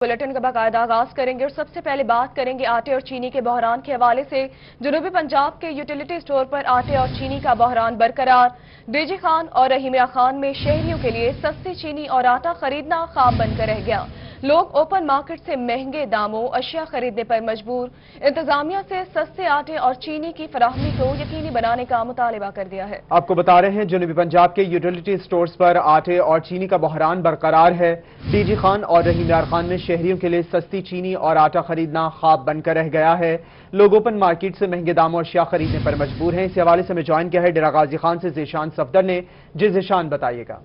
Bulletin का बाकायदा आगाज करेंगे और सबसे पहले बात करेंगे आटे और चीनी के बहरान के हवाले से। जनूबी पंजाब के यूटिलिटी स्टोर पर आटे और चीनी का बहरान बरकरार। डीजी खान और रहीमिया खान में शहरियों के लिए सस्ती चीनी और आटा खरीदना ख्वाब बनकर रह गया। लोग ओपन मार्केट से महंगे दामों अशिया खरीदने पर मजबूर। इंतजामिया से सस्ते आटे और चीनी की फराहमी को यकीनी बनाने का मुतालबा कर दिया है। आपको बता रहे हैं जनूबी पंजाब के यूटिलिटी स्टोर्स पर आटे और चीनी का बहरान बरकरार है। डीजी खान और रहीमिया खान में शहरियों के लिए सस्ती चीनी और आटा खरीदना ख्वाब बनकर रह गया है। लोग ओपन मार्केट से महंगे दामों अशिया खरीदने पर मजबूर हैं। इस हवाले से हमें ज्वाइन किया है डेरा गाजी खान से ज़ीशान सफदर ने। जी ज़ीशान, बताइएगा।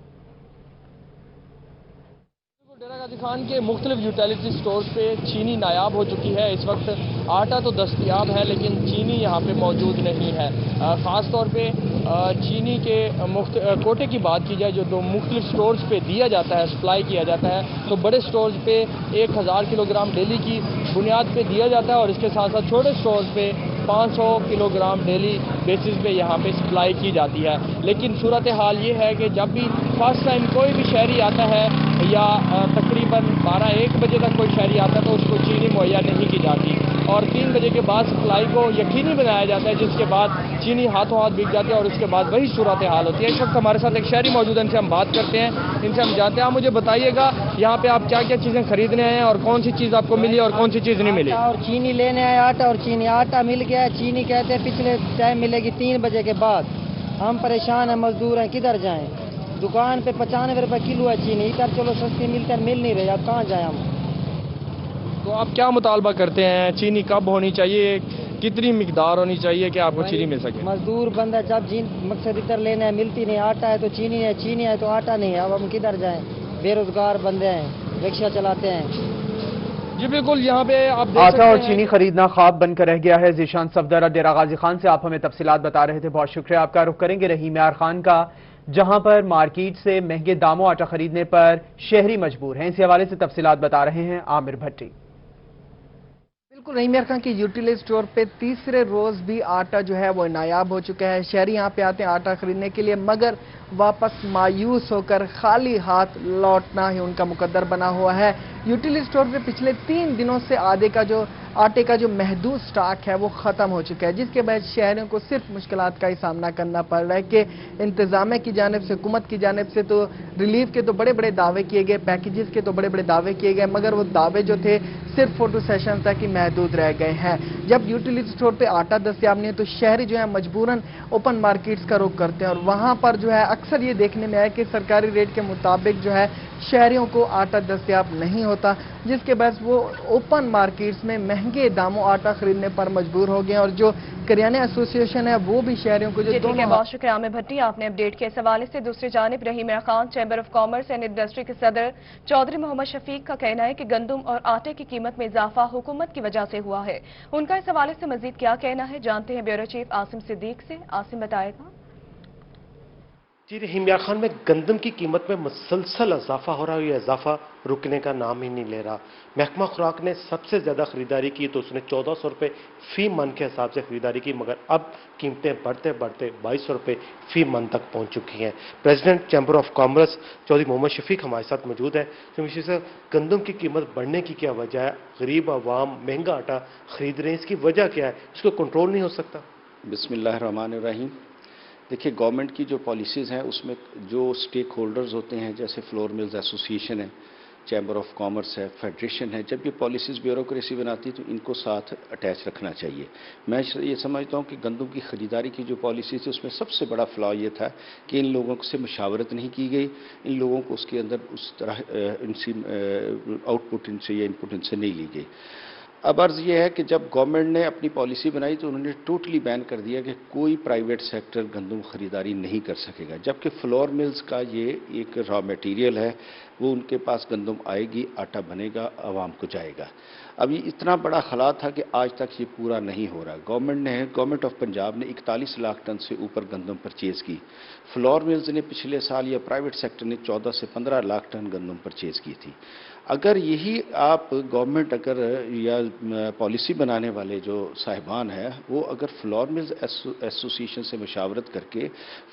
डेरा गाजी खान के मुख्तलिफ यूटिलिटी स्टोर्स पे चीनी नायाब हो चुकी है। इस वक्त आटा तो दस्तयाब है लेकिन चीनी यहाँ पे मौजूद नहीं है। ख़ास तौर पे चीनी के कोटे की बात की जाए जो मुख्तलिफ स्टोर्स पे दिया जाता है, सप्लाई किया जाता है, तो बड़े स्टोर्स पे 1000 किलोग्राम डेली की बुनियाद पे दिया जाता है और इसके साथ साथ छोटे स्टोर्स पे 500 किलोग्राम डेली बेसिस पे यहाँ पे सप्लाई की जाती है। लेकिन सूरत हाल ये है कि जब भी फर्स्ट टाइम कोई भी शहरी आता है या तकरीबन 12-1 बजे तक कोई शहरी आता है तो उसको चीनी मुहैया नहीं की जाती और 3 बजे के बाद सप्लाई को यकीनी बनाया जाता है, जिसके बाद चीनी हाथों हाथ बिक जाती है और उसके बाद वही सूरत हाल होती है। इस वक्त हमारे साथ एक शहरी मौजूद है, इनसे हम बात करते हैं, इनसे हम जानते हैं। आप मुझे बताइएगा यहाँ पे आप क्या क्या चीज़ें खरीदने आए हैं और कौन सी चीज़ आपको मिली और कौन सी चीज़ नहीं मिली? और चीनी लेने आए, आटा और चीनी। आटा मिल गया, चीनी कहते हैं पिछले टाइम मिलेगी 3 बजे के बाद। हम परेशान हैं, मजदूर हैं, किधर जाएं? दुकान पे 95 रुपये किलो है चीनी, इधर चलो सस्ती मिलती है, मिल नहीं रही, अब कहाँ जाए हम? तो आप क्या मुतालबा करते हैं? चीनी कब होनी चाहिए, कितनी मिकदार होनी चाहिए कि आपको चीनी मिल सके? मजदूर बंदा जब मकसद इधर लेना है मिलती नहीं। आटा है तो चीनी है, चीनी है तो आटा नहीं है, अब हम किधर जाएं? बेरोजगार बंदे हैं, रिक्शा चलाते हैं। जी बिल्कुल, यहाँ पे आप आटा और चीनी खरीदना ख्वाब बनकर रह गया है। ज़ीशान सफदर डेरा गाजी खान से आप हमें तफसीलात बता रहे थे, बहुत शुक्रिया आपका। रुख करेंगे रहीमिया खान का, जहां पर मार्केट से महंगे दामों आटा खरीदने पर शहरी मजबूर हैं। इस हवाले से तफसीलात बता रहे हैं आमिर भट्टी। बिल्कुल, रहीमिया खान की यूटिलिटी स्टोर पे तीसरे रोज भी आटा जो है वो नायाब हो चुका है। शहरी यहाँ पे आते हैं आटा खरीदने के लिए, मगर वापस मायूस होकर खाली हाथ लौटना ही उनका मुकद्दर बना हुआ है। यूटिलिटी स्टोर पे पिछले 3 दिनों से आटे का जो महदूद स्टॉक है वो ख़त्म हो चुका है, जिसके बाद शहरियों को सिर्फ मुश्किलात का ही सामना करना पड़ रहा है कि इंतज़ामिया की जानिब से, हुकूमत की जानिब से तो रिलीफ के तो बड़े बड़े दावे किए गए, पैकेजेस के तो बड़े बड़े दावे किए गए, मगर वो दावे जो थे सिर्फ फोटो सेशन तक ही महदूद रह गए हैं। जब यूटिलिटी स्टोर पे आटा दस्तयाब नहीं है तो शहरी जो है मजबूरन ओपन मार्केट्स का रुख करते हैं और वहाँ पर जो है अक्सर ये देखने में आया कि सरकारी रेट के मुताबिक जो है शहरियों को आटा दस्तयाब नहीं होता, जिसके बाद वो ओपन मार्केट्स में महंगे दामों आटा खरीदने पर मजबूर हो गए। और जो करियाना एसोसिएशन है वो भी शहरियों को जो दोनों। बहुत शुक्रिया आमिर भट्टी, आपने अपडेट किया इस हवाले से। दूसरी जानिब Rahim Yar Khan chamber of commerce and industry के सदर चौधरी मोहम्मद शफीक का कहना है कि गंदम और आटे की कीमत में इजाफा हुकूमत की वजह से हुआ है। उनका इस हवाले से मजीद क्या कहना है, जानते हैं ब्यूरो चीफ आसिम सिद्दीक से। आसिम बताएगा। जी, रहीमिया खान में गंदम की कीमत में मुसलसल इजाफा हो रहा है, ये इजाफा रुकने का नाम ही नहीं ले रहा। महकमा खुराक ने सबसे ज़्यादा खरीदारी की तो उसने 1400 रुपये फी मन के हिसाब से खरीदारी की, मगर अब कीमतें बढ़ते बढ़ते 2200 रुपये फी मन तक पहुंच चुकी हैं। President chamber of commerce Chaudhry Mohammad Shafiq हमारे साथ मौजूद है। तो सर, गंदम की कीमत बढ़ने की क्या वजह है? गरीब आवाम महंगा आटा खरीद रहे हैं, इसकी वजह क्या है? इसको कंट्रोल नहीं हो सकता? बिस्मिल्लाहिर्रहमानिर्रहीम। देखिए, गवर्नमेंट की जो पॉलिसीज़ हैं उसमें जो स्टेक होल्डर्स होते हैं, जैसे फ्लोर मिल्स एसोसिएशन है, चैम्बर ऑफ कॉमर्स है, फेडरेशन है, जब ये पॉलिसीज़ ब्यूरोक्रेसी बनाती है तो इनको साथ अटैच रखना चाहिए। मैं ये समझता हूँ कि गंदम की ख़रीदारी की जो पॉलिसी थी उसमें सबसे बड़ा फ्लॉ ये था कि इन लोगों से मशावरत नहीं की गई, इन लोगों को उसके अंदर उस तरह इनसे आउटपुट इनसे या इनपुट इनसे नहीं ली गई। अब अर्ज़ यह है कि जब गवर्नमेंट ने अपनी पॉलिसी बनाई तो उन्होंने टोटली बैन कर दिया कि कोई प्राइवेट सेक्टर गंदम खरीदारी नहीं कर सकेगा, जबकि फ्लोर मिल्स का ये एक रॉ मटेरियल है, वो उनके पास गंदम आएगी, आटा बनेगा, आवाम को जाएगा। अब ये इतना बड़ा खला था कि आज तक ये पूरा नहीं हो रहा। गवर्नमेंट ऑफ पंजाब ने 41 लाख टन से ऊपर गंदम परचेज़ की। फ्लोर मिल्स ने पिछले साल या प्राइवेट सेक्टर ने 14 से 15 लाख टन गंदम परचेज़ की थी। अगर यही आप गवर्नमेंट अगर या पॉलिसी बनाने वाले जो साहिबान हैं वो अगर फ्लोर मिल्स एसोसिएशन से मशावरत करके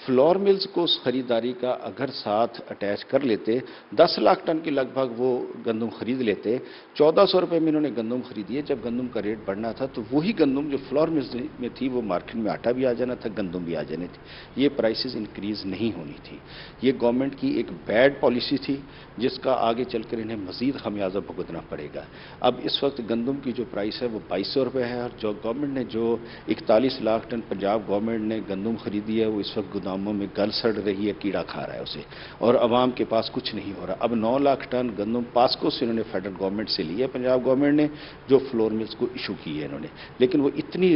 फ्लोर मिल्स को उस खरीदारी का अगर साथ अटैच कर लेते, 10 लाख टन के लगभग वो गंदम खरीद लेते, 1400 रुपये में इन्होंने गंदम खरीदी है। जब गंदम का रेट बढ़ना था तो वही गंदम जो फ्लोर मिल्स में थी वो मार्केट में आटा भी आ जाना था, गंदम भी आ जानी थी। ये प्राइसेस इंक्रीज नहीं होनी थी। ये गवर्नमेंट की एक बैड पॉलिसी थी जिसका आगे चलकर इन्हें मजीद खमियाजा भुगतना पड़ेगा। अब इस वक्त गंदम की जो प्राइस है वो 2200 रुपये है और जो गवर्नमेंट ने जो 41 लाख टन पंजाब गवर्नमेंट ने गंदम खरीदी है वो इस वक्त गोदामों में गल सड़ रही है, कीड़ा खा रहा है उसे, और अवाम के पास कुछ नहीं हो रहा। अब 9 लाख टन गंदम पास्को से इन्होंने फेडरल गवर्नमेंट से ली है, पंजाब गवर्नमेंट ने, जो फ्लोर मिल्स को इशू की है इन्होंने, लेकिन वो इतनी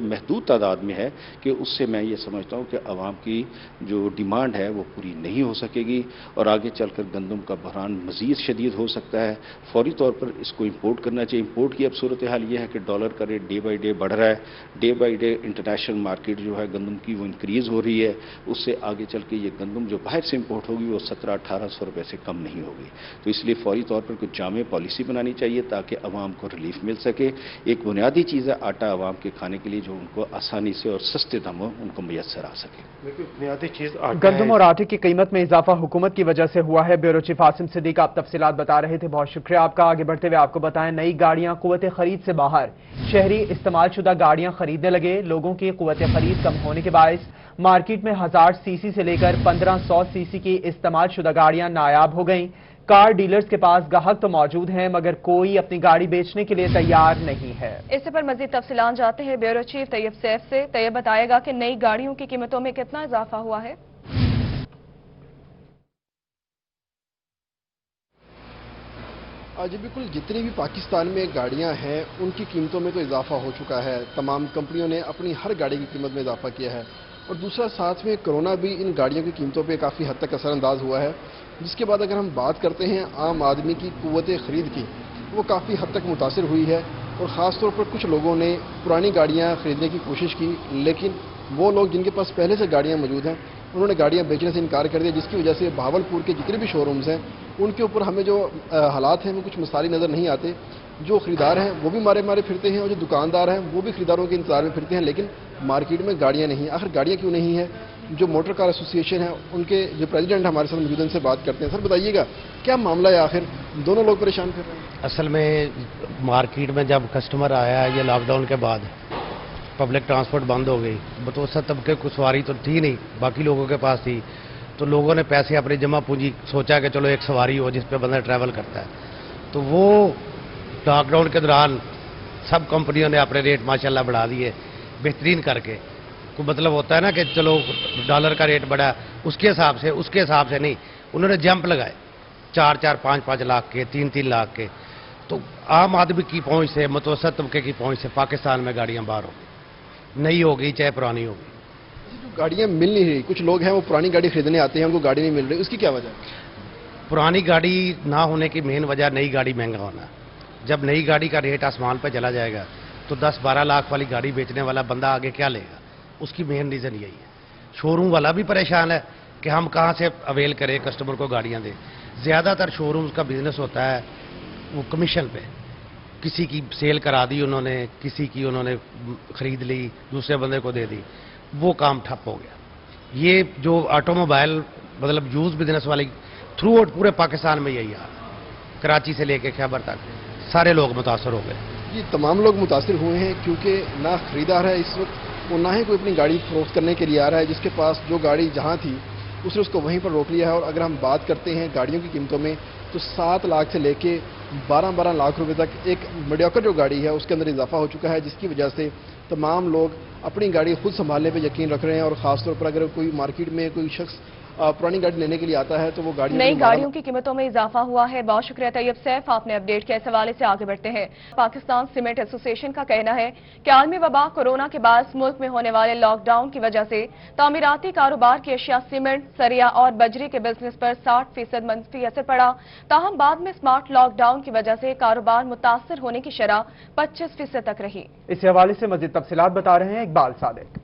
महदूद तादाद में है कि उससे मैं ये समझता हूँ कि अवाम की जो डिमांड है वो पूरी नहीं हो सकेगी और आगे चलकर गंदम का बहरान मजीद शदीद हो सकता है। फौरी तौर पर इसको इंपोर्ट करना चाहिए। इंपोर्ट की अब सूरत हाल ये है कि डॉलर का रेट डे बाई डे बढ़ रहा है, day by day international market जो है गंदम की वो इंक्रीज हो रही है, उससे आगे चल के ये गंदम जो बाहर से इंपोर्ट होगी वो 1700-1800 रुपये से कम नहीं होगी। तो इसलिए फौरी तौर पर कुछ जामे पॉलिसी बनानी चाहिए ताकि अवाम को रिलीफ मिल सके। एक बुनियादी चीज़ है आटा अवाम के खाने के लिए जो उनको आसानी से और सस्ते दामों उनको मैसर आ सके। बुनियादी चीज़ गंदम और आटे की कीमत में इजाफा हुकूमत की वजह से हुआ है। ब्यूरो चीफ आसिम सिद्दीक आप तफसीलात बता रहे थे, बहुत शुक्रिया आपका। आगे बढ़ते हुए आपको बताएं, नई गाड़ियां कुव्वत खरीद से बाहर, शहरी इस्तेमाल शुदा गाड़ियां खरीदने लगे। लोगों की कुव्वत खरीद कम होने के बायस मार्केट में 1000 सीसी से लेकर 1500 सीसी की इस्तेमाल शुदा गाड़ियां नायाब हो गईं। कार डीलर्स के पास गाहक तो मौजूद हैं मगर कोई अपनी गाड़ी बेचने के लिए तैयार नहीं है। इससे पर मजीद तफसीलात जानते हैं ब्यूरो चीफ तैयब सैफ से। तैयब बताएगा कि नई गाड़ियों की कीमतों में कितना इजाफा हुआ है। जी बिल्कुल, जितनी भी पाकिस्तान में गाड़ियां हैं उनकी कीमतों में तो इजाफा हो चुका है। तमाम कंपनियों ने अपनी हर गाड़ी की कीमत में इजाफा किया है और दूसरा साथ में कोरोना भी इन गाड़ियों की कीमतों पे काफ़ी हद तक असरअंदाज हुआ है, जिसके बाद अगर हम बात करते हैं आम आदमी की कुव्वत खरीद की, वो काफ़ी हद तक मुतासिर हुई है और ख़ास तौर पर कुछ लोगों ने पुरानी गाड़ियाँ ख़रीदने की कोशिश की, लेकिन वो लोग जिनके पास पहले से गाड़ियाँ मौजूद हैं उन्होंने गाड़ियाँ बेचने से इनकार कर दिया, जिसकी वजह से भावलपुर के जितने भी शोरूम्स हैं उनके ऊपर हमें जो हालात हैं वो कुछ मिसाली नज़र नहीं आते। जो खरीदार हैं वो भी मारे मारे फिरते हैं और जो दुकानदार हैं वो भी खरीदारों के इंतजार में फिरते हैं, लेकिन मार्केट में गाड़ियाँ नहीं। आखिर गाड़ियाँ क्यों नहीं है? जो मोटर कार एसोसिएशन है उनके जो प्रेसिडेंट हमारे साथ मौजूद हैं, उनसे बात करते हैं। सर बताइएगा क्या मामला है, आखिर दोनों लोग परेशान फिर रहे हैं? असल में मार्केट में जब कस्टमर आया ये लॉकडाउन के बाद पब्लिक ट्रांसपोर्ट बंद हो गई, मुतवसत तबके को सवारी तो थी नहीं, बाकी लोगों के पास थी, तो लोगों ने पैसे अपनी जमा पूंजी सोचा कि चलो एक सवारी हो जिस पे बंदा ट्रैवल करता है। तो वो लॉकडाउन के दौरान सब कंपनियों ने अपने रेट माशाल्लाह बढ़ा दिए बेहतरीन करके। को मतलब होता है ना कि चलो डॉलर का रेट बढ़ा उसके हिसाब से नहीं, उन्होंने जंप लगाए 4-4, 5-5 लाख के, 3-3 लाख के। तो आम आदमी की पहुंच से, मुतवसत तबके की पहुंच से पाकिस्तान में गाड़ियां बाहर हो गई, नई हो गई चाहे पुरानी हो गई। जो गाड़ियाँ मिल नहीं रही, कुछ लोग हैं वो पुरानी गाड़ी खरीदने आते हैं, उनको गाड़ी नहीं मिल रही, उसकी क्या वजह है? पुरानी गाड़ी ना होने की मेन वजह नई गाड़ी महंगा होना। जब नई गाड़ी का रेट आसमान पर चला जाएगा तो 10-12 लाख वाली गाड़ी बेचने वाला बंदा आगे क्या लेगा? उसकी मेन रीज़न यही है। शोरूम वाला भी परेशान है कि हम कहाँ से अवेल करें, कस्टमर को गाड़ियाँ दें। ज़्यादातर शोरूम्स का बिजनेस होता है वो कमीशन पे, किसी की सेल करा दी उन्होंने, किसी की उन्होंने ख़रीद ली, दूसरे बंदे को दे दी, वो काम ठप हो गया। ये जो ऑटोमोबाइल मतलब यूज़ बिजनेस वाली थ्रू आउट पूरे पाकिस्तान में यही हाल है, कराची से लेके खैबर तक सारे लोग मुतासर हो गए। ये तमाम लोग मुतासर हुए हैं क्योंकि ना खरीदार है इस वक्त और ना ही कोई अपनी गाड़ी फरोख्त करने के लिए आ रहा है। जिसके पास जो गाड़ी जहाँ थी उसने उसको वहीं पर रोक लिया है। और अगर हम बात करते हैं गाड़ियों की कीमतों में तो 7 लाख से लेके 12-12 लाख रुपए तक एक मीडियोकर जो गाड़ी है उसके अंदर इजाफा हो चुका है, जिसकी वजह से तमाम लोग अपनी गाड़ी खुद संभालने पे यकीन रख रहे हैं। और ख़ासतौर पर अगर कोई मार्केट में कोई शख्स पुरानी गाड़ी लेने के लिए आता है तो वो गाड़ी नई गाड़ियों की कीमतों में इजाफा हुआ है। बहुत शुक्रिया तैयब सैफ, आपने अपडेट किया। इस हवाले से आगे बढ़ते हैं। पाकिस्तान सीमेंट एसोसिएशन का कहना है कि आलमी वबा कोरोना के बाद मुल्क में होने वाले लॉकडाउन की वजह से तामीराती कारोबार की अशिया सीमेंट, सरिया और बजरी के बिजनेस पर 60% मंफी असर पड़ा। ताहम बाद में स्मार्ट लॉकडाउन की वजह से कारोबार मुतासर होने की शरह 25% तक रही। इस हवाले से मजीद तफसीलात बता रहे हैं इकबाल सादिक।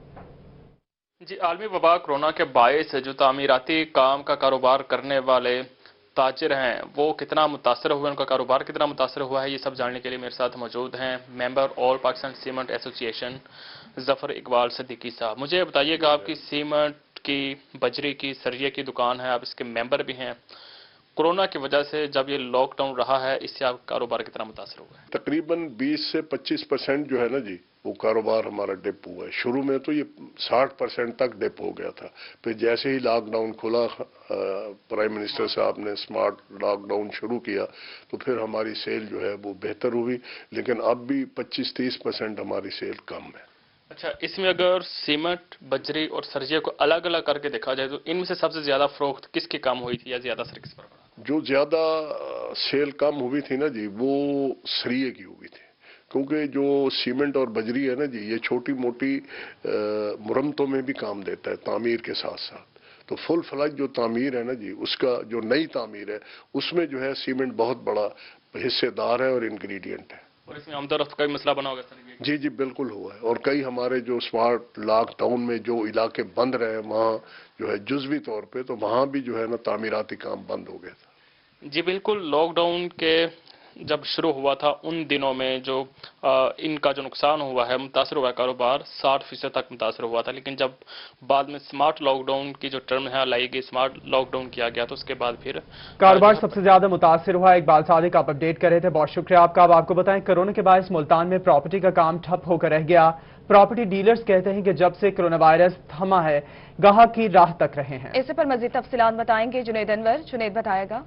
जी, आलमी वबा कोरोना के बायस जो तामीराती काम का कारोबार करने वाले تاجر ہیں وہ کتنا متاثر ہوئے، ان کا کاروبار کتنا متاثر ہوا ہے، یہ سب جاننے کے لیے میرے ساتھ موجود ہیں ممبر آل پاکستان سیمنٹ ایسوسی ایشن ظفر اقبال صدیقی صاحب. مجھے بتائیے گا، آپ کی سیمنٹ کی، بجری کی، سریے کی دکان ہے، آپ اس کے ممبر بھی ہیں. کورونا کی وجہ سے جب یہ لاک ڈاؤن رہا ہے، اس سے آپ کا کاروبار کتنا متاثر ہوا ہے؟ تقریباً 20 سے 25% جو ہے نا جی، وہ کاروبار ہمارا ڈپ ہوا ہے. شروع میں تو یہ 60% تک ڈپ ہو گیا تھا. پھر جیسے ہی لاک ڈاؤن کھلا، پرائم منسٹر صاحب نے اسمارٹ لاک ڈاؤن شروع کیا، تو پھر ہماری سیل جو ہے وہ بہتر ہوئی. لیکن اب بھی 25-30% ہماری سیل کم ہے. اچھا، اس میں اگر سیمنٹ، بجری اور سرجے کو الگ الگ کر کے دیکھا جائے تو ان میں سے سب سے زیادہ فروخت کس کی کم ہوئی تھی یا زیادہ اثر کس پر پڑا؟ جو زیادہ سیل کم ہوئی تھی نا جی، وہ سریے کی ہوئی تھی. کیونکہ جو سیمنٹ اور بجری ہے نا جی، یہ چھوٹی موٹی مرمتوں میں بھی کام دیتا ہے تعمیر کے ساتھ ساتھ. تو فل فلج جو تعمیر ہے نا جی، اس کا جو نئی تعمیر ہے، اس میں جو ہے سیمنٹ بہت بڑا حصے دار ہے اور انگریڈینٹ ہے. اور اس میں آمد و رفت کا بھی مسئلہ بنا ہوگا سر؟ جی جی بالکل ہوا ہے. اور کئی ہمارے جو اسمارٹ لاک ڈاؤن میں جو علاقے بند رہے، وہاں جو ہے جزوی طور پہ، تو وہاں بھی جو ہے نا تعمیراتی کام بند ہو گیا تھا. جی بالکل. لاک ڈاؤن کے جب شروع ہوا تھا ان دنوں میں جو ان کا جو نقصان ہوا ہے، متاثر ہوا ہے کاروبار، 60% تک متاثر ہوا تھا. لیکن جب بعد میں سمارٹ لاک ڈاؤن کی جو ٹرم ہے لائی گئی، سمارٹ لاک ڈاؤن کیا گیا، تو اس کے بعد پھر کاروبار سب سے زیادہ متاثر ہوا ہے. اقبال صادق آپ اپڈیٹ کر رہے تھے، بہت شکریہ آپ کا. اب آپ کو بتائیں، کورونا کے باعث ملتان میں پراپرٹی کا کام ٹھپ ہو کر رہ گیا. پراپرٹی ڈیلرز کہتے ہیں کہ جب سے کورونا وائرس تھما ہے، گاہک کی راہ تک رہے ہیں. اس پر مزید تفصیلات بتائیں گے جنید انور. جنید بتائے گا.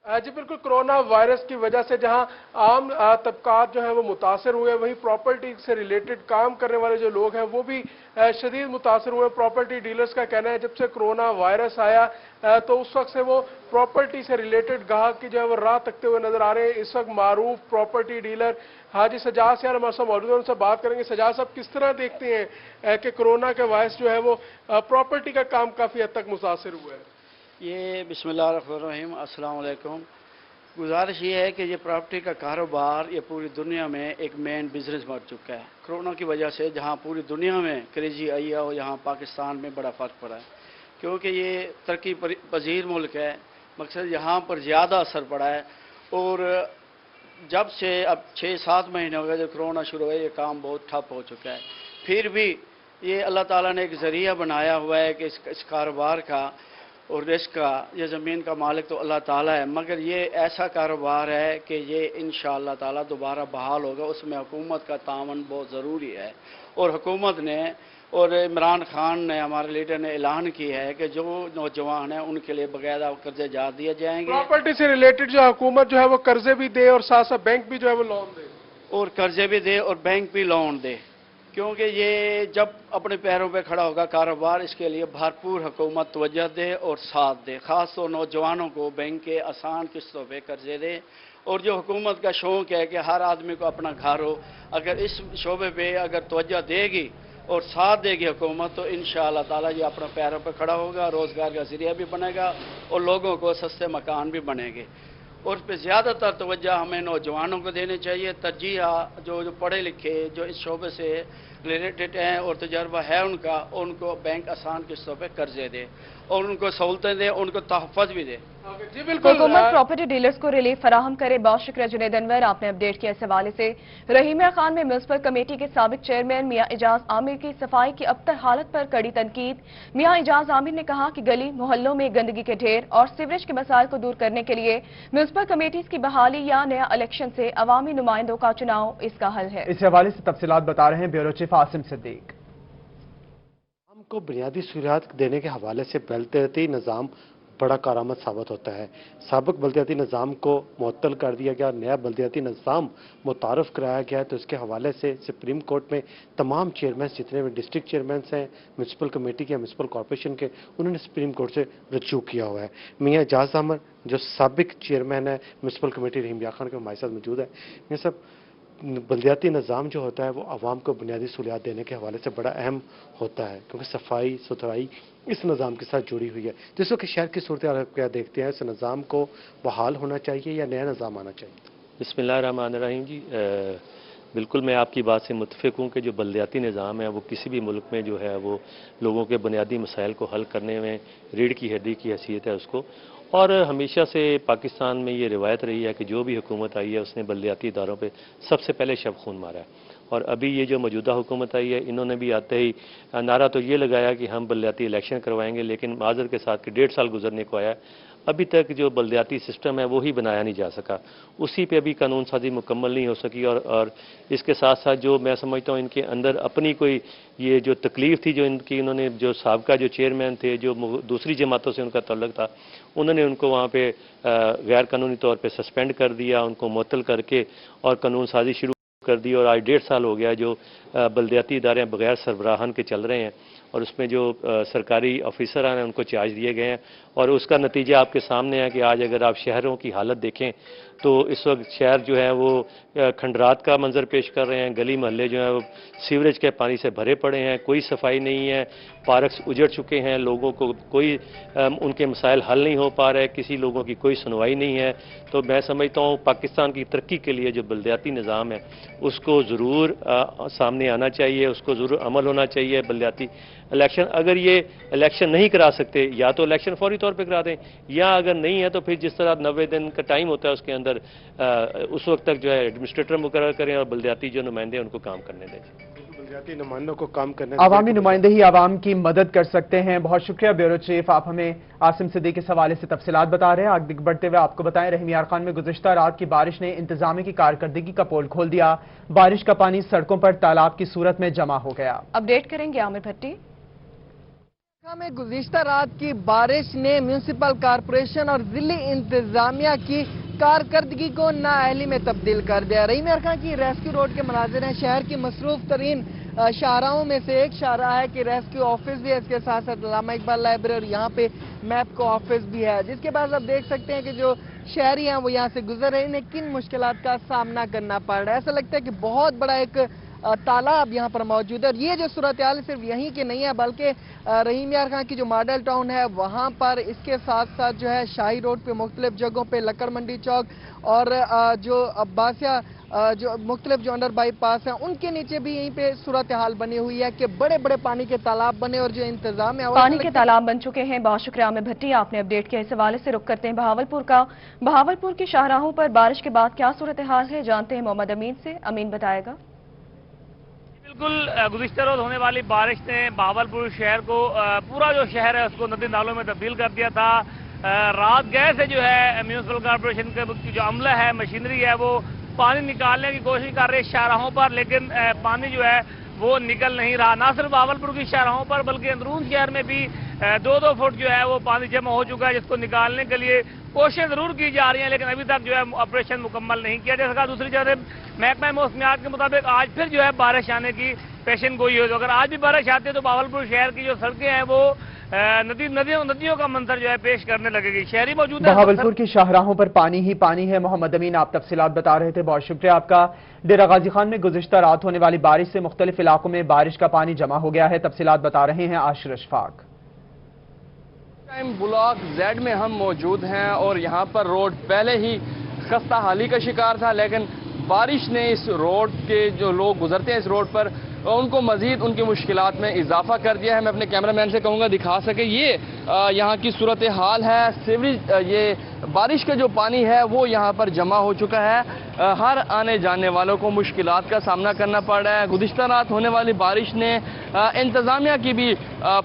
جی بالکل. کورونا وائرس کی وجہ سے جہاں عام طبقات جو ہیں وہ متاثر ہوئے، وہیں پراپرٹی سے ریلیٹڈ کام کرنے والے جو لوگ ہیں وہ بھی شدید متاثر ہوئے. پراپرٹی ڈیلرز کا کہنا ہے جب سے کورونا وائرس آیا تو اس وقت سے وہ پراپرٹی سے ریلیٹڈ گاہک کی جو ہے وہ راہ تکتے ہوئے نظر آ رہے ہیں. اس وقت معروف پراپرٹی ڈیلر حاجی سجاد صاحب ہمارے ساتھ موجود ہیں، ان سے بات کریں گے. سجاد صاحب، کس طرح دیکھتے ہیں کہ کورونا کے باعث جو ہے وہ پراپرٹی کا کام کافی حد تک متاثر ہوا ہے؟ یہ بسم اللہ الرحمن الرحیم، السلام علیکم. گزارش یہ ہے کہ یہ پراپرٹی کا کاروبار یہ پوری دنیا میں ایک مین بزنس بن چکا ہے. کرونا کی وجہ سے جہاں پوری دنیا میں کریزی آئی ہے، اور یہاں پاکستان میں بڑا فرق پڑا ہے، کیونکہ یہ ترقی پذیر ملک ہے. مقصد یہاں پر زیادہ اثر پڑا ہے. اور جب سے اب 6-7 مہینے ہو گئے جب کرونا شروع ہوا، یہ کام بہت ٹھپ ہو چکا ہے. پھر بھی یہ اللہ تعالیٰ نے ایک ذریعہ بنایا ہوا ہے کہ اس کاروبار کا اور رزق کا، یہ زمین کا مالک تو اللہ تعالیٰ ہے، مگر یہ ایسا کاروبار ہے کہ یہ انشاءاللہ تعالیٰ دوبارہ بحال ہوگا. اس میں حکومت کا تعاون بہت ضروری ہے. اور حکومت نے اور عمران خان نے، ہمارے لیڈر نے اعلان کیا ہے کہ جو نوجوان ہیں ان کے لیے باقاعدہ قرضے جات دیے جائیں گے. پراپرٹی سے ریلیٹڈ جو حکومت جو ہے وہ قرضے بھی دے اور ساتھ ساتھ بینک بھی جو ہے وہ لون دے. اور قرضے بھی دے اور بینک بھی لون دے، کیونکہ یہ جب اپنے پیروں پہ کھڑا ہوگا کاروبار، اس کے لیے بھرپور حکومت توجہ دے اور ساتھ دے. خاص طور نوجوانوں کو بینک کے آسان قسطوں پہ قرضے دے. اور جو حکومت کا شوق ہے کہ ہر آدمی کو اپنا گھر ہو، اگر اس شعبے پہ اگر توجہ دے گی اور ساتھ دے گی حکومت، تو انشاءاللہ تعالیٰ یہ اپنے پیروں پہ کھڑا ہوگا، روزگار کا ذریعہ بھی بنے گا اور لوگوں کو سستے مکان بھی بنے گے. اور اس پہ زیادہ تر توجہ ہمیں نوجوانوں کو دینی چاہیے. ترجیح جو پڑھے لکھے جو اس شعبے سے ریلیٹڈ ہیں اور تجربہ ہے ان کا، ان کو بینک آسان قسطوں پہ قرضے دے اور ان کو سہولتیں دے، ان کو تحفظ بھی دے. جی بالکل. حکومت پراپرٹی ڈیلرز کو ریلیف فراہم کرے. بہت شکریہ جنید انور، آپ نے اپڈیٹ کیا اس حوالے سے. رحیمیہ خان میں میونسپل کمیٹی کے سابق چیئرمین میاں اعجاز عامر کی صفائی کی ابتر حالت پر کڑی تنقید. میاں اعجاز عامر نے کہا کہ گلی محلوں میں گندگی کے ڈھیر اور سیوریج کے مسائل کو دور کرنے کے لیے میونسپل کمیٹیز کی بحالی یا نیا الیکشن سے عوامی نمائندوں کا چناؤ اس کا حل ہے. اس حوالے سے تفصیلات بتا رہے ہیں بیورو چیف عاصم صدیق. ہم کو بنیادی سہولیات دینے کے حوالے سے بلدیاتی نظام بڑا کارآمد ثابت ہوتا ہے. سابق بلدیاتی نظام کو معطل کر دیا گیا، نیا بلدیاتی نظام متعارف کرایا گیا. تو اس کے حوالے سے سپریم کورٹ میں تمام چیئرمینس جتنے بھی ڈسٹرکٹ چیئرمینس ہیں میونسپل کمیٹی کے، میونسپل کارپوریشن کے، انہوں نے سپریم کورٹ سے رجوع کیا ہوا ہے. میاں اعجاز عامر جو سابق چیئرمین ہے میونسپل کمیٹی رحیمیہ خان کے، ہمارے ساتھ موجود ہے. یہ سب بلدیاتی نظام جو ہوتا ہے وہ عوام کو بنیادی سہولیات دینے کے حوالے سے بڑا اہم ہوتا ہے، کیونکہ صفائی ستھرائی اس نظام کے ساتھ جڑی ہوئی ہے. جس وقت شہر کی صورتحال کیا دیکھتے ہیں، اس نظام کو بحال ہونا چاہیے یا نیا نظام آنا چاہیے؟ بسم اللہ الرحمن الرحیم. جی بالکل میں آپ کی بات سے متفق ہوں کہ جو بلدیاتی نظام ہے وہ کسی بھی ملک میں جو ہے وہ لوگوں کے بنیادی مسائل کو حل کرنے میں ریڑھ کی ہڈی کی حیثیت ہے اس کو، اور ہمیشہ سے پاکستان میں یہ روایت رہی ہے کہ جو بھی حکومت آئی ہے اس نے بلدیاتی اداروں پہ سب سے پہلے شب خون مارا ہے۔ اور ابھی یہ جو موجودہ حکومت آئی ہے انہوں نے بھی آتے ہی نعرہ تو یہ لگایا کہ ہم بلدیاتی الیکشن کروائیں گے، لیکن معذرت کے ساتھ کہ 1.5 سال گزرنے کو آیا ہے، ابھی تک جو بلدیاتی سسٹم ہے وہی بنایا نہیں جا سکا، اسی پہ ابھی قانون سازی مکمل نہیں ہو سکی، اور اس کے ساتھ ساتھ جو میں سمجھتا ہوں ان کے اندر اپنی کوئی یہ جو تکلیف تھی جو ان کی، انہوں نے جو سابقہ جو چیئرمین تھے جو دوسری جماعتوں سے ان کا تعلق تھا، انہوں نے ان کو وہاں پہ غیر قانونی طور پہ سسپینڈ کر دیا، ان کو معطل کر کے اور قانون سازی شروع کر دی، اور آج 1.5 سال ہو گیا جو بلدیاتی ادارے بغیر سربراہان کے چل رہے ہیں، اور اس میں جو سرکاری آفیسران ہیں ان کو چارج دیے گئے ہیں، اور اس کا نتیجہ آپ کے سامنے ہے کہ آج اگر آپ شہروں کی حالت دیکھیں تو اس وقت شہر جو ہے وہ کھنڈرات کا منظر پیش کر رہے ہیں، گلی محلے جو ہیں وہ سیوریج کے پانی سے بھرے پڑے ہیں، کوئی صفائی نہیں ہے، پارکس اجڑ چکے ہیں، لوگوں کو کوئی ان کے مسائل حل نہیں ہو پا رہے، کسی لوگوں کی کوئی سنوائی نہیں ہے۔ تو میں سمجھتا ہوں پاکستان کی ترقی کے لیے جو بلدیاتی نظام ہے اس کو ضرور سامنے آنا چاہیے، اس کو ضرور عمل ہونا چاہیے۔ بلدیاتی الیکشن اگر یہ الیکشن نہیں کرا سکتے یا تو الیکشن فوری طور پہ کرا دیں، یا اگر نہیں ہے تو پھر جس طرح 90 دن کا ٹائم ہوتا ہے اس کے اندر اس وقت تک جو ہے ایڈمنسٹریٹر مقرر کریں اور بلدیاتی جو نمائندے ہیں ان کو کام کرنے دیں۔ بلدیاتی نمائندوں کو کام کرنے عوامی نمائندے ہی عوام کی مدد کر سکتے ہیں۔ بہت شکریہ بیورو چیف، آپ ہمیں عاصم صدیق اس حوالے سے تفصیلات بتا رہے ہیں۔ آگے بڑھتے ہوئے آپ کو بتائیں رحیم یار خان میں گزشتہ رات کی بارش نے انتظامیہ کی کارکردگی کا پول کھول دیا، بارش کا پانی سڑکوں پر تالاب کی صورت میں جمع ہو گیا۔ اپڈیٹ کریں گے عامر بھٹی۔ میں گزشتہ رات کی بارش نے میونسپل کارپوریشن اور ضلعی انتظامیہ کی کارکردگی کو نااہلی میں تبدیل کر دیا۔ رحیم یار خان کی ریسکیو روڈ کے مناظر ہیں، شہر کی مصروف ترین شاہراہوں میں سے ایک شاہراہ ہے کہ ریسکیو آفس بھی ہے، اس کے ساتھ ساتھ علامہ اقبال لائبریری اور یہاں پہ میپ کو آفس بھی ہے، جس کے بعد آپ دیکھ سکتے ہیں کہ جو شہری ہیں وہ یہاں سے گزر رہے ہیں، انہیں کن مشکلات کا سامنا کرنا پڑ رہا ہے۔ ایسا لگتا ہے کہ بہت بڑا ایک تالاب یہاں پر موجود ہے، اور یہ جو صورتحال صرف یہیں کی نہیں ہے بلکہ رحیم یار خان کی جو ماڈل ٹاؤن ہے وہاں پر، اس کے ساتھ ساتھ جو ہے شاہی روڈ پہ مختلف جگہوں پہ، لکڑ منڈی چوک اور جو عباسیہ جو مختلف جو انڈر بائی پاس ہیں ان کے نیچے بھی یہیں پہ صورتحال بنی ہوئی ہے کہ بڑے بڑے پانی کے تالاب بنے، اور جو انتظام ہے پانی کے تالاب بن چکے ہیں۔ بہت شکریہ عامر بھٹی، آپ نے اپڈیٹ کیا۔ اس حوالے سے رخ کرتے ہیں بہاولپور کا۔ بہاولپور کی شاہراہوں پر بارش کے بعد کیا صورتحال ہے، جانتے ہیں محمد امین سے۔ امین بتائے گا۔ بالکل گزشتہ روز ہونے والی بارش نے بہاولپور شہر کو پورا جو شہر ہے اس کو ندی نالوں میں تبدیل کر دیا تھا۔ رات گئے سے جو ہے میونسپل کارپوریشن کا جو عملہ ہے، مشینری ہے، وہ پانی نکالنے کی کوشش کر رہے شاہراہوں پر، لیکن پانی جو ہے وہ نکل نہیں رہا۔ نہ صرف بہاولپور کی شاہراہوں پر بلکہ اندرون شہر میں بھی 2-2 فٹ جو ہے وہ پانی جمع ہو چکا ہے، جس کو نکالنے کے لیے کوششیں ضرور کی جا رہی ہیں، لیکن ابھی تک جو ہے آپریشن مکمل نہیں کیا جا سکا۔ دوسری جانب محکمہ موسمیات کے مطابق آج پھر جو ہے بارش آنے کی پیشن گوئی ہو، تو اگر آج بھی بارش آتی ہے تو بہاولپور شہر کی جو سڑکیں ہیں وہ ندیوں کا منظر جو ہے پیش کرنے لگے گی۔ شہری موجود ہیں بہاولپور کی شاہراہوں پر پانی ہی پانی ہے۔ محمد امین آپ تفصیلات بتا رہے تھے، بہت شکریہ آپ کا۔ ڈیرہ غازی خان میں گزشتہ رات ہونے والی بارش سے مختلف علاقوں میں بارش کا پانی جمع ہو گیا ہے، تفصیلات بتا رہے ہیں عاشر اشفاق۔ بلاک زیڈ میں ہم موجود ہیں اور یہاں پر روڈ پہلے ہی خستہ حالی کا شکار تھا، لیکن بارش نے اس روڈ کے جو لوگ گزرتے ہیں اس روڈ پر ان کو مزید ان کی مشکلات میں اضافہ کر دیا ہے۔ میں اپنے کیمرہ مین سے کہوں گا دکھا سکے، یہ یہاں کی صورتحال ہے۔ سیوریج یہ بارش کا جو پانی ہے وہ یہاں پر جمع ہو چکا ہے، ہر آنے جانے والوں کو مشکلات کا سامنا کرنا پڑ رہا ہے۔ گزشتہ رات ہونے والی بارش نے انتظامیہ کی بھی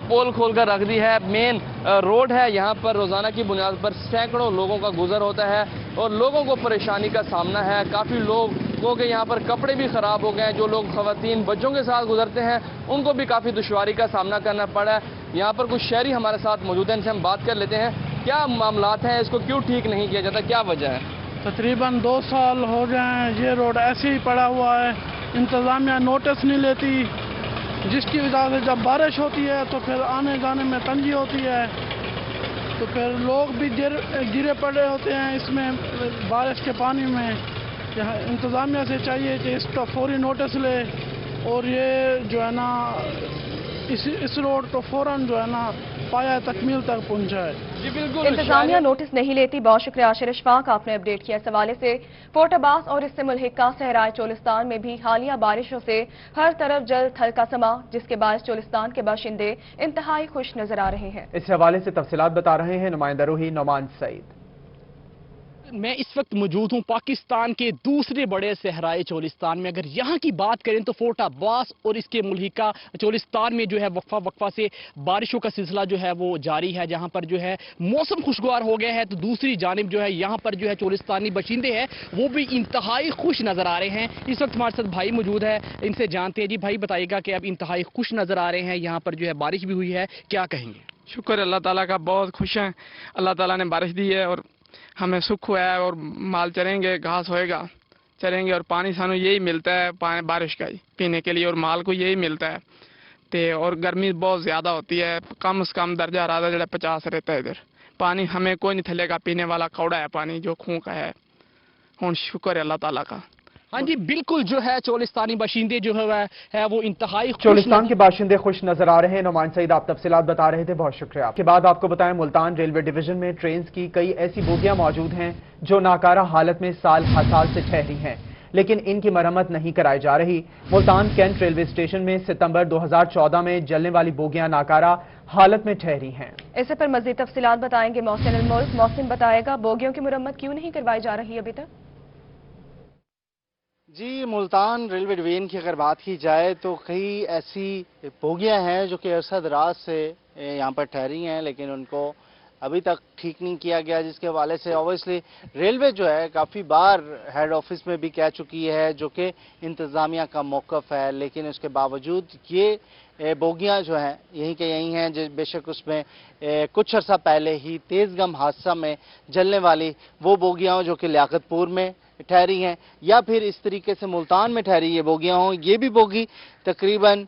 پول کھول کر رکھ دی ہے۔ مین روڈ ہے، یہاں پر روزانہ کی بنیاد پر سینکڑوں لوگوں کا گزر ہوتا ہے اور لوگوں کو پریشانی کا سامنا ہے۔ کافی لوگوں کے یہاں پر کپڑے بھی خراب ہو گئے ہیں، جو لوگ خواتین بچوں کے ساتھ گزرتے ہیں ان کو بھی کافی دشواری کا سامنا کرنا پڑا ہے۔ یہاں پر کچھ شہری ہمارے ساتھ موجود ہیں، ان سے ہم بات کر لیتے ہیں کیا معاملات ہیں، اس کو کیوں ٹھیک نہیں کیا جاتا، کیا وجہ ہے؟ تقریباً 2 سال ہو گئے ہیں یہ روڈ ایسے ہی پڑا ہوا ہے، انتظامیہ نوٹس نہیں لیتی، جس کی وجہ سے جب بارش ہوتی ہے تو پھر آنے جانے میں تنگی ہوتی ہے، تو پھر لوگ بھی گرے پڑے ہوتے ہیں اس میں بارش کے پانی میں۔ یہاں انتظامیہ سے چاہیے کہ اس کا فوری نوٹس لے اور یہ جو ہے نا اس روڈ کو فوراً جو ہے نا पाया तकमील तक पहुंचा है। जी बिल्कुल, इंतजामिया नोटिस नहीं लेती। बहुत शुक्रिया आशिर इशफाक, आपने अपडेट किया। इस हवाले से फोर्ट अब्बास और इससे मुल्हिका सहराए चोलिस्तान में भी हालिया बारिशों से हर तरफ जल थल का समा, जिसके बायस चोलिस्तान के बाशिंदे इंतहाई खुश नजर आ रहे हैं। इस हवाले से तफसीलात बता रहे हैं नुमाइंदा रूही नोमान सईद। मैं इस वक्त मौजूद हूं पाकिस्तान के दूसरे बड़े सहराए चोलिस्तान में। अगर यहाँ की बात करें तो फोर्ट अब्बास और इसके मुल्हिका चोलिस्तान में जो है वक्फा वक्फा से बारिशों का सिलसिला जो है वो जारी है, जहाँ पर जो है मौसम खुशगवार हो गया है, तो दूसरी जानिब जो है यहाँ पर जो है चोलिस्तानी बशिंदे हैं वो भी इंतहाई खुश नजर आ रहे हैं। इस वक्त हमारे साथ भाई मौजूद है, इनसे जानते हैं। जी भाई बताइएगा कि अब इंतहाई खुश नजर आ रहे हैं, यहाँ पर जो है बारिश भी हुई है, क्या कहेंगे? शुक्र अल्लाह ताला का, बहुत खुश हैं। अल्लाह ताला ने बारिश दी है और हमें सुख हुआ है और माल चरेंगे, घास होएगा, चरेंगे और पानी सानू यही मिलता है बारिश का ही पीने के लिए और माल को यही मिलता है। ते और गर्मी बहुत ज़्यादा होती है, कम से कम दर्जा राधा जो 50 रहता है इधर। पानी हमें कोई नहीं थलेगा, पीने वाला कौड़ा है पानी जो खूह का है। और शुक्र है अल्लाह ताला का। हाँ जी बिल्कुल, जो है चोलिस्तानी बाशिंदे जो है वो इंतहाई चोलिस्तान के बाशिंदे खुश नजर आ रहे हैं। नुमान सईद आप तफसीलात बता रहे थे, बहुत शुक्रिया। के बाद आपको बताएं मुल्तान रेलवे डिवीजन में ट्रेन की कई ऐसी बोगियां मौजूद हैं जो नाकारा हालत में साल हर साल से ठहरी हैं, लेकिन इनकी मरम्मत नहीं कराई जा रही। मुल्तान कैंट रेलवे स्टेशन में सितंबर 2014 में जलने वाली बोगियां नाकारा हालत में ठहरी हैं। इससे पर मजीद तफसीलात बताएंगे मोहसिन अल मुल्क। मोहसिन बताएगा बोगियों की मरम्मत क्यों नहीं करवाई जा रही अभी तक? जी, मुल्तान रेलवे डिवीजन की अगर बात की जाए तो कई ऐसी बोगियां हैं जो कि अरसा दराज से यहाँ पर ठहरी हैं, लेकिन उनको अभी तक ठीक नहीं किया गया, जिसके हवाले से ऑब्वियसली रेलवे जो है काफ़ी बार हेड ऑफिस में भी कह चुकी है, जो कि इंतज़ामिया का मौक़िफ़ है। लेकिन उसके बावजूद ये बोगियां जो हैं यहीं के यहीं हैं। बेशक उसमें कुछ अर्सा पहले ही तेज़गम हादसा में जलने वाली वो बोगियां जो कि लियाकतपुर में ठहरी हैं, या फिर इस तरीके से मुल्तान में ठहरी ये बोगियां हों। ये भी बोगी तकरीबन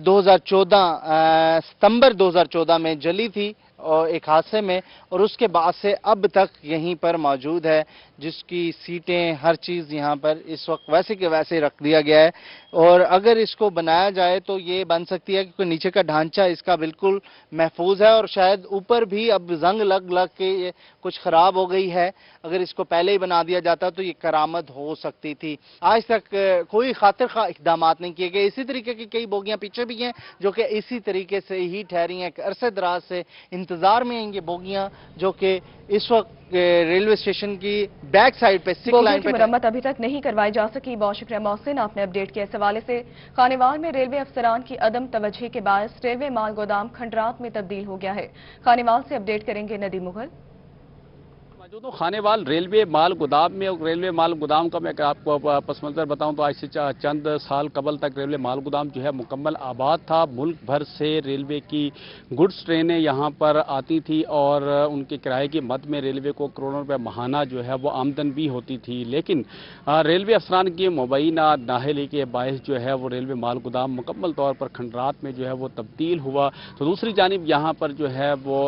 2014 सितंबर 2014 में जली थी और एक हादसे में, और उसके बाद से अब तक यहीं पर मौजूद है, जिसकी सीटें हर चीज़ यहाँ पर इस वक्त वैसे के वैसे रख दिया गया है। और अगर इसको बनाया जाए तो ये बन सकती है, क्योंकि नीचे का ढांचा इसका बिल्कुल महफूज है और शायद ऊपर भी अब जंग लग लग के ये कुछ ख़राब हो गई है। अगर इसको पहले ही बना दिया जाता तो ये करामत हो सकती थी। आज तक कोई खातिर खा इक़दाम नहीं किए गए। इसी तरीके की कई बोगियां पीछे भी हैं जो कि इसी तरीके से ही ठहरी हैं, अरसे दराज से इंतजार में हैं ये बोगियां, जो कि इस वक्त रेलवे स्टेशन की बैक साइड पे सिक लाइन पे मरम्मत अभी तक नहीं करवाई जा सकी। बहुत शुक्रिया मोहसिन, आपने अपडेट किया। इस हवाले से खानेवाल में रेलवे अफसरान की अदम तवज्जो के बायस रेलवे माल गोदाम खंडरात में तब्दील हो गया है। खानेवाल से अपडेट करेंगे नदी मुगल। मौजूद हूँ खानेवाल रेलवे माल गोदाम में। और रेलवे माल गोदाम का मैं आपको पस मंजर बताऊँ तो आज से चंद साल कबल तक रेलवे माल गोदाम जो है मुकम्मल आबाद था। मुल्क भर से रेलवे की गुड्स ट्रेनें यहाँ पर आती थी और उनके किराए की मद में रेलवे को करोड़ों रुपये माहाना जो है वो आमदन भी होती थी। लेकिन रेलवे अफसरान की मुबैना नाअहली के बायस जो है वो रेलवे माल गोदाम मुकम्मल तौर पर खंडरात में जो है वो तब्दील हुआ। तो दूसरी जानिब यहाँ पर जो है वो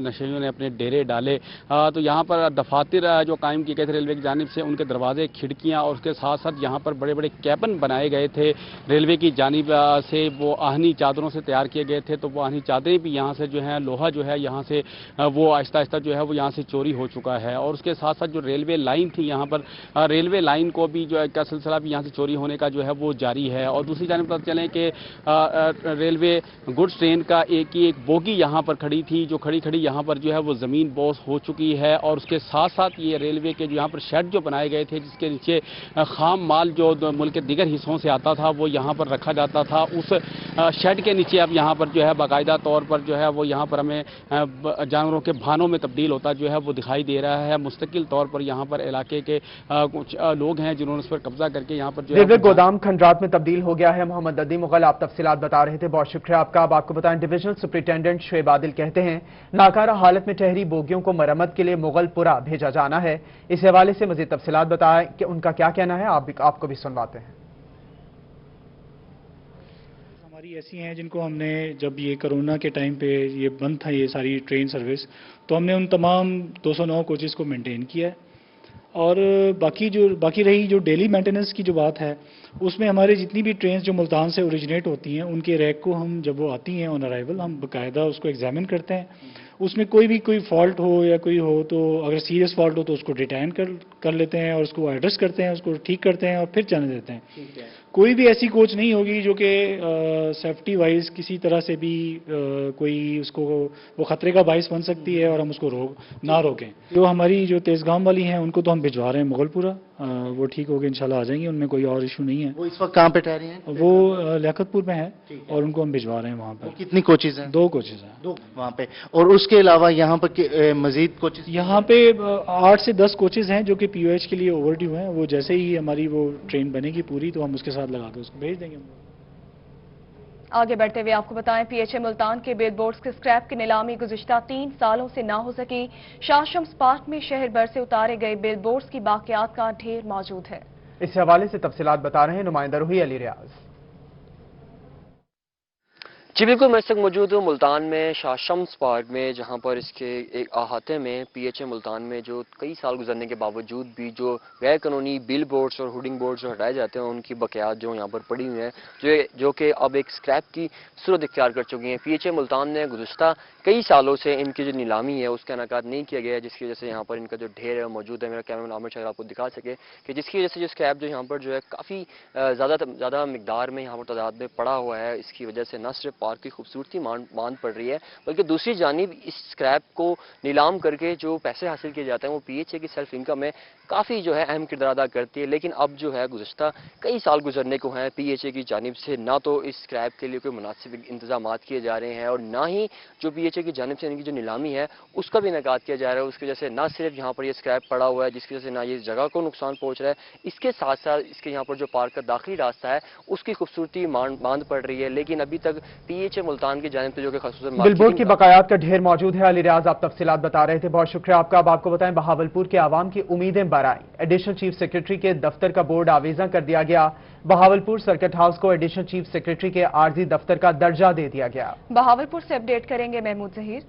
नशेइयों ने अपने डेरे डाले। तो यहाँ पर दफातर जो कायम किए गए थे रेलवे की जानिब से, उनके दरवाजे खिड़कियाँ और उसके साथ साथ यहाँ पर बड़े बड़े कैबिन बनाए गए थे रेलवे की जानिब से। वो आहनी चादरों से तैयार किए गए थे। तो वो आहनी चादरें भी यहाँ से जो है लोहा जो है यहाँ से वो आहिस्ता आहिस्ता जो है वो यहाँ से चोरी हो चुका है। और उसके साथ साथ जो रेलवे लाइन थी यहाँ पर रेलवे लाइन को भी जो है का सिलसिला भी यहाँ से चोरी होने का जो है वो जारी है। और दूसरी जानिब पता चलें कि रेलवे गुड्स ट्रेन का एक बोगी यहाँ पर खड़ी थी, जो खड़ी खड़ी यहाँ पर जो है वो ज़मीन बोस हो चुकी है। और उसके साथ साथ ये रेलवे के जो यहाँ पर शेड जो बनाए गए थे, जिसके नीचे खाम माल जो मुल्क के दीगर हिस्सों से आता था वो यहाँ पर रखा जाता था, उस शेड के नीचे अब यहाँ पर जो है बाकायदा तौर पर जो है वो यहाँ पर हमें जानवरों के भानों में तब्दील होता जो है वो दिखाई दे रहा है। मुस्तकिल तौर पर यहाँ पर इलाके के कुछ लोग हैं जिन्होंने उस पर कब्जा करके यहाँ पर जो रेलवे गोदाम खंडरात में तब्दील हो गया है। मोहम्मद नदी मुगल आप तफसीलात बता रहे थे, बहुत शुक्रिया आपका। अब आपको बताएं डिविजनल सुपरिटेंडेंट शुएब आदिल कहते हैं नाकारा हालत में ठहरी बोगियों को मरम्मत के लिए मुगलपुरा भेजा जाना है। इस हवाले से मजीद तफसीलात बताएं कि उनका क्या कहना है, आपको भी सुनवाते हैं। हमारी ऐसी हैं जिनको हमने जब ये कोरोना के टाइम पे ये बंद था ये सारी ट्रेन सर्विस, तो हमने उन तमाम 209 कोचेस को मेंटेन किया है اور باقی رہی جو ڈیلی مینٹیننس کی جو بات ہے، اس میں ہمارے جتنی بھی ٹرینز جو ملتان سے اوریجنیٹ ہوتی ہیں ان کے ریک کو ہم جب وہ آتی ہیں آن ارائیول ہم باقاعدہ اس کو ایگزامن کرتے ہیں. اس میں کوئی فالٹ ہو یا کوئی ہو تو اگر سیریس فالٹ ہو تو اس کو ڈیٹین کر لیتے ہیں اور اس کو ایڈریس کرتے ہیں، اس کو ٹھیک کرتے ہیں اور پھر چلنے دیتے ہیں. کوئی بھی ایسی کوچ نہیں ہوگی جو کہ سیفٹی وائز کسی طرح سے بھی کوئی اس کو وہ خطرے کا باعث بن سکتی ہے اور ہم اس کو نہ روکیں. جو ہماری جو تیز گام والی ہیں ان کو تو ہم بھجوا رہے ہیں مغل پورہ، وہ ٹھیک ہو کے انشاءاللہ آ جائیں گی، ان میں کوئی اور ایشو نہیں ہے. وہ اس وقت کہاں پہ ٹھہری ہیں؟ وہ لیاقت پور میں ہے اور ان کو ہم بھجوا رہے ہیں وہاں پر. کتنی کوچز ہیں؟ 2 کوچز ہیں. 2 وہاں پہ. اور اس کے علاوہ یہاں پر مزید کوچز؟ یہاں پہ 8 سے 10 کوچز ہیں جو کہ پی او ایچ کے لیے اوور ڈیو ہیں. وہ جیسے ہی ہماری وہ ٹرین بنے گی پوری تو ہم اس کے ساتھ لگا کے اس کو بھیج دیں گے. آگے بڑھتے ہوئے آپ کو بتائیں پی ایچ اے ملتان کے بل بورڈز کے اسکریپ کی نیلامی گزشتہ 3 سالوں سے نہ ہو سکی. شاہ شمس پارک میں شہر بھر سے اتارے گئے بل بورڈز کی باقیات کا ڈھیر موجود ہے. اس حوالے سے تفصیلات بتا رہے ہیں نمائندہ روحی علی ریاض. جی بالکل، میں اس وقت موجود ہوں ملتان میں شاہ شمس پارک میں، جہاں پر اس کے ایک احاطے میں پی ایچ اے ملتان میں جو کئی سال گزرنے کے باوجود بھی جو غیر قانونی بل بورڈز اور ہوڈنگ بورڈز جو ہٹائے جاتے ہیں ان کی بقیات جو یہاں پر پڑی ہوئی ہیں جو کہ اب ایک اسکریپ کی صورت اختیار کر چکی ہیں. پی ایچ اے ملتان نے گزشتہ کئی سالوں سے ان کی جو نیلامی ہے اس کا انعقاد نہیں کیا گیا ہے، جس کی وجہ سے یہاں پر ان کا جو ڈھیر ہے موجود ہے. میرا کیمرہ عامر شاہ آپ کو دکھا سکے کہ جس کی وجہ سے جو اسکریپ جو یہاں پر جو ہے کافی زیادہ مقدار میں یہاں پر تعداد میں پڑا ہوا ہے. اس کی وجہ سے نہ صرف پارک کی خوبصورتی ماند پڑ رہی ہے بلکہ دوسری جانب اس اسکریپ کو نیلام کر کے جو پیسے حاصل کیے جاتے ہیں وہ پی ایچ اے کی سیلف انکم میں کافی جو ہے اہم کردار ادا کرتی ہے. لیکن اب جو ہے گزشتہ کئی سال گزرنے کو ہیں پی ایچ اے کی جانب سے نہ تو اس اسکریپ کے لیے کوئی مناسب انتظامات کیے جا رہے ہیں اور نہ ہی جو پی ایچ اے کی جانب سے ان کی جو نیلامی ہے اس کا بھی انعقاد کیا جا رہا ہے. اس کی وجہ سے نہ صرف یہاں پر یہ اسکریپ پڑا ہوا ہے جس کی وجہ سے نہ یہ جگہ کو نقصان پہنچ رہا ہے، اس کے ساتھ ساتھ اس کے یہاں پر جو پارک کا داخلی راستہ ہے اس کی خوبصورتی ماند پڑ رہی ہے. لیکن ابھی تک پی ایچ اے ملتان کی جانب سے جو کہ بل بورڈ کی بقایات کا ڈھیر موجود ہے. علی ریاض آپ تفصیلات بتا رہے تھے، بہت شکریہ آپ کا. اب آپ کو بتائیں بہاولپور کے عوام کی امیدیں برآئیں. ایڈیشنل چیف سیکرٹری کے دفتر کا بورڈ آویزاں کر دیا گیا. بہاولپور سرکٹ ہاؤس کو ایڈیشنل چیف سیکرٹری کے عارضی دفتر کا درجہ دے دیا گیا. بہاولپور سے اپڈیٹ کریں گے محمود ظہیر.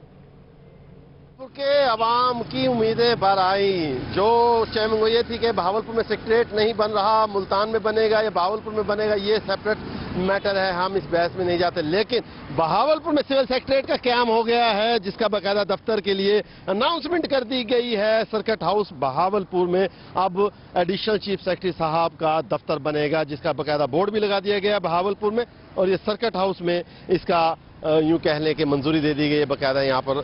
کے عوام کی امیدیں بر آئیں. جو چیئرمین وہ یہ تھی کہ بہاولپور میں سیکریٹریٹ نہیں بن رہا، ملتان میں بنے گا یا بہاولپور میں بنے گا، یہ سیپریٹ میٹر ہے، ہم اس بحث میں نہیں جاتے. لیکن بہاولپور میں سول سیکریٹریٹ کا قیام ہو گیا ہے جس کا باقاعدہ دفتر کے لیے اناؤنسمنٹ کر دی گئی ہے. سرکٹ ہاؤس بہاولپور میں اب ایڈیشنل چیف سیکرٹری صاحب کا دفتر بنے گا جس کا باقاعدہ بورڈ بھی لگا دیا گیا بہاولپور میں، اور یہ سرکٹ ہاؤس میں اس کا یوں کہہ لیں کہ منظوری دے دی گئی ہے. باقاعدہ یہاں پر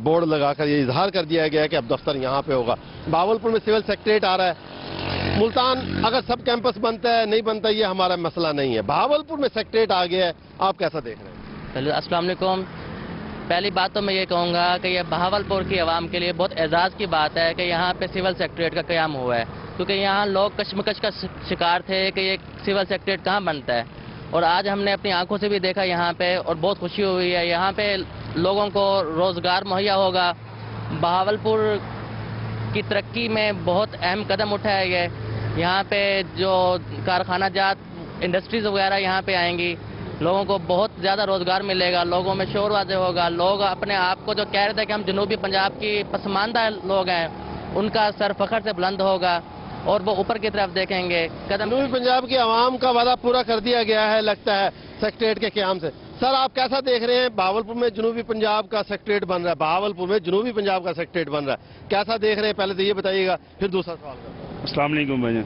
بورڈ لگا کر یہ اظہار کر دیا گیا ہے کہ اب دفتر یہاں پہ ہوگا. بہاولپور میں سول سیکریٹریٹ آ رہا ہے. ملتان اگر سب کیمپس بنتا ہے نہیں بنتا یہ ہمارا مسئلہ نہیں ہے. بہاولپور میں سیکریٹریٹ آ گیا ہے، آپ کیسا دیکھ رہے ہیں؟ السلام علیکم. پہلی بات تو میں یہ کہوں گا کہ یہ بہاولپور کی عوام کے لیے بہت اعزاز کی بات ہے کہ یہاں پہ سول سیکریٹریٹ کا قیام ہوا ہے، کیونکہ یہاں لوگ کشمکش کا شکار تھے کہ یہ سول سیکریٹریٹ کہاں بنتا ہے. اور آج ہم نے اپنی آنکھوں سے بھی دیکھا یہاں پہ اور بہت خوشی ہوئی ہے. یہاں پہ لوگوں کو روزگار مہیا ہوگا. بہاولپور کی ترقی میں بہت اہم قدم اٹھایا گیا ہے. یہاں پہ جو کارخانہ جات انڈسٹریز وغیرہ یہاں پہ آئیں گی، لوگوں کو بہت زیادہ روزگار ملے گا، لوگوں میں شور واضح ہوگا. لوگ اپنے آپ کو جو کہہ رہے تھے کہ ہم جنوبی پنجاب کی پسماندہ لوگ ہیں، ان کا سر فخر سے بلند ہوگا اور وہ اوپر کی طرف دیکھیں گے. جنوبی پنجاب کی عوام کا وعدہ پورا کر دیا گیا ہے لگتا ہے سیکریٹریٹ کے قیام سے. سر آپ کیسا دیکھ رہے ہیں؟ بہاولپور میں جنوبی پنجاب کا سیکریٹریٹ بن رہا ہے، بہاولپور میں جنوبی پنجاب کا سیکریٹریٹ بن رہا ہے، کیسا دیکھ رہے ہیں؟ پہلے تو یہ بتائیے گا پھر دوسرا سوال کرتا ہوں. السلام علیکم بھائی جان.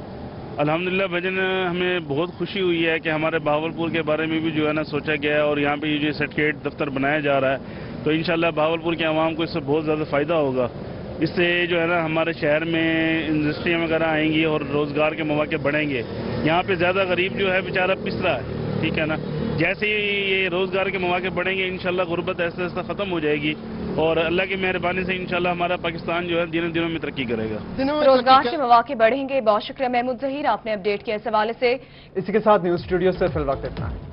الحمدللہ بھائی جان، ہمیں بہت خوشی ہوئی ہے کہ ہمارے بہاولپور کے بارے میں بھی جو ہے نا سوچا گیا ہے اور یہاں پہ یہ جو سیکریٹریٹ دفتر بنایا جا رہا ہے تو انشاءاللہ بہاولپور کے عوام کو اس سے بہت زیادہ فائدہ ہوگا. اس سے جو ہے نا ہمارے شہر میں انڈسٹریاں وغیرہ آئیں گی اور روزگار کے مواقع بڑھیں گے. یہاں پہ زیادہ غریب جو ہے بیچارہ پس رہا ہے، ٹھیک ہے نا. جیسے ہی یہ روزگار کے مواقع بڑھیں گے انشاءاللہ غربت ایسے ایسے ختم ہو جائے گی اور اللہ کی مہربانی سے انشاءاللہ ہمارا پاکستان جو ہے دنوں میں ترقی کرے گا. روزگار کے مواقع بڑھیں گے. بہت شکریہ محمود ظہیر، آپ نے اپڈیٹ کیا اس حوالے سے. اسی کے ساتھ نیوز اسٹوڈیو سے فی الوقت اتنا ہے.